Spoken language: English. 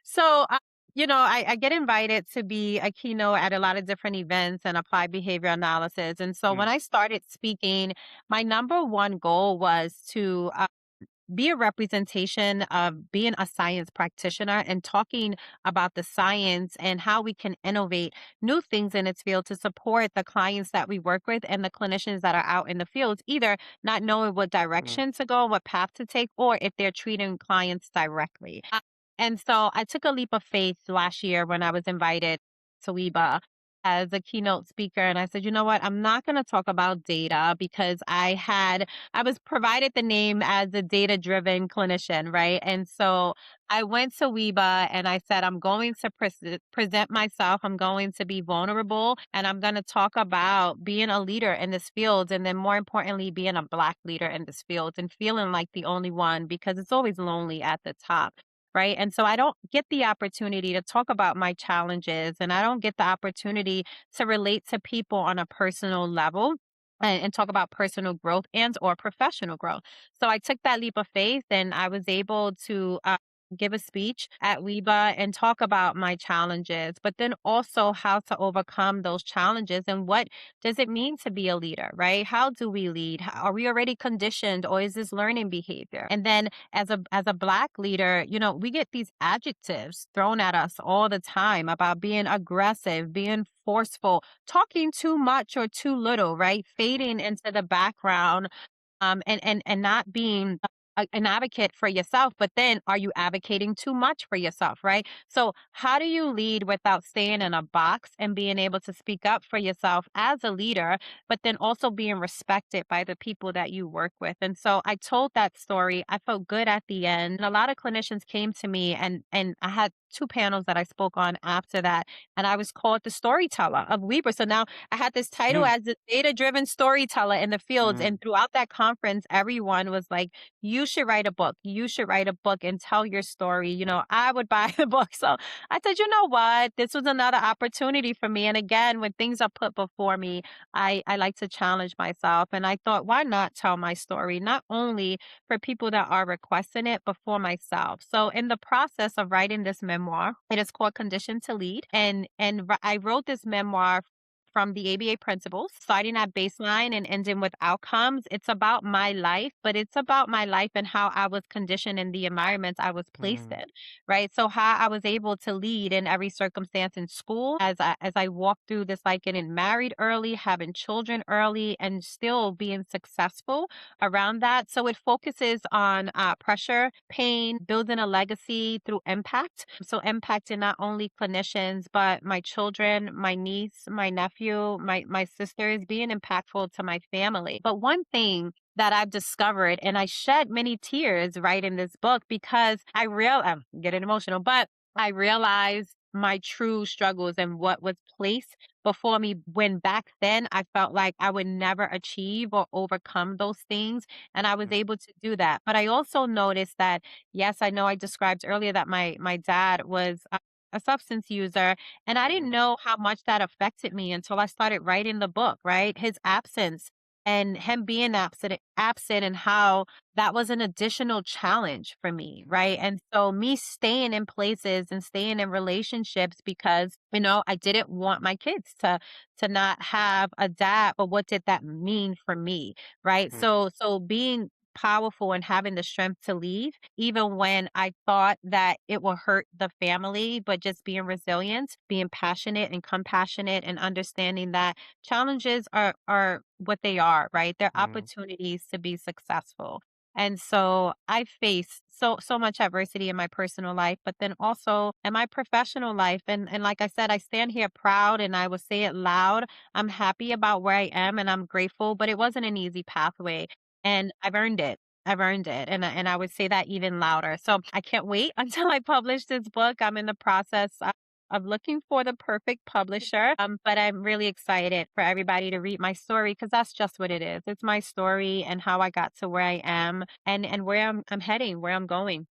So, I get invited to be a keynote at a lot of different events and apply behavior analysis. And so when Mm, I started speaking, my number one goal was to be a representation of being a science practitioner and talking about the science and how we can innovate new things in its field to support the clients that we work with and the clinicians that are out in the fields, either not knowing what mm, direction to go, what path to take, or if they're treating clients directly. And so I took a leap of faith last year when I was invited to WIBA as a keynote speaker. And I said, you know what? I'm not going to talk about data because I was provided the name as a data driven clinician, right? And so I went to WIBA and I said, I'm going to present myself. I'm going to be vulnerable and I'm going to talk about being a leader in this field. And then more importantly, being a Black leader in this field and feeling like the only one because it's always lonely at the top. Right. And so I don't get the opportunity to talk about my challenges and I don't get the opportunity to relate to people on a personal level and talk about personal growth and or professional growth. So I took that leap of faith and I was able to give a speech at WIBA and talk about my challenges, but then also how to overcome those challenges and what does it mean to be a leader, right? How do we lead? Are we already conditioned or is this learning behavior? And then as a Black leader, we get these adjectives thrown at us all the time about being aggressive, being forceful, talking too much or too little, right? Fading into the background, and not being an advocate for yourself, but then are you advocating too much for yourself, right? So how do you lead without staying in a box and being able to speak up for yourself as a leader, but then also being respected by the people that you work with? And so I told that story. I felt good at the end. A lot of clinicians came to me and I had two panels that I spoke on after that. And I was called the storyteller of Weber. So now I had this title mm, as the data driven storyteller in the fields. mm, And throughout that conference, everyone was like, you should write a book. You should write a book and tell your story. I would buy the book. So I said, you know what? This was another opportunity for me. And again, when things are put before me, I like to challenge myself. And I thought, why not tell my story? Not only for people that are requesting it, but for myself. So in the process of writing this memoir, it is called Condition to Lead. I wrote this memoir from the ABA principles, starting at baseline and ending with outcomes. It's about my life, but it's about my life and how I was conditioned in the environments I was placed mm, in, right? So how I was able to lead in every circumstance in school as I walked through this, like getting married early, having children early, and still being successful around that. So it focuses on pressure, pain, building a legacy through impact. So impacting not only clinicians, but my children, my niece, my nephew, my sisters, being impactful to my family. But one thing that I've discovered, and I shed many tears writing this book because I'm getting emotional, but I realized my true struggles and what was placed before me when back then I felt like I would never achieve or overcome those things. And I was mm, able to do that. But I also noticed that, yes, I know I described earlier that my dad was a substance user. And I didn't mm, know how much that affected me until I started writing the book, right? His absence and him being absent and how that was an additional challenge for me, right? And so me staying in places and staying in relationships because, I didn't want my kids to not have a dad, but what did that mean for me, right? mm, So being powerful and having the strength to leave even when I thought that it will hurt the family, but just being resilient, being passionate and compassionate and understanding that challenges are what they are, right? They're mm. opportunities to be successful. And so I faced so much adversity in my personal life, but then also in my professional life. And like I said, I stand here proud and I will say it loud. I'm happy about where I am and I'm grateful, but it wasn't an easy pathway. And I've earned it. I've earned it. And I would say that even louder. So I can't wait until I publish this book. I'm in the process of looking for the perfect publisher. But I'm really excited for everybody to read my story because that's just what it is. It's my story and how I got to where I am and where I'm heading, where I'm going.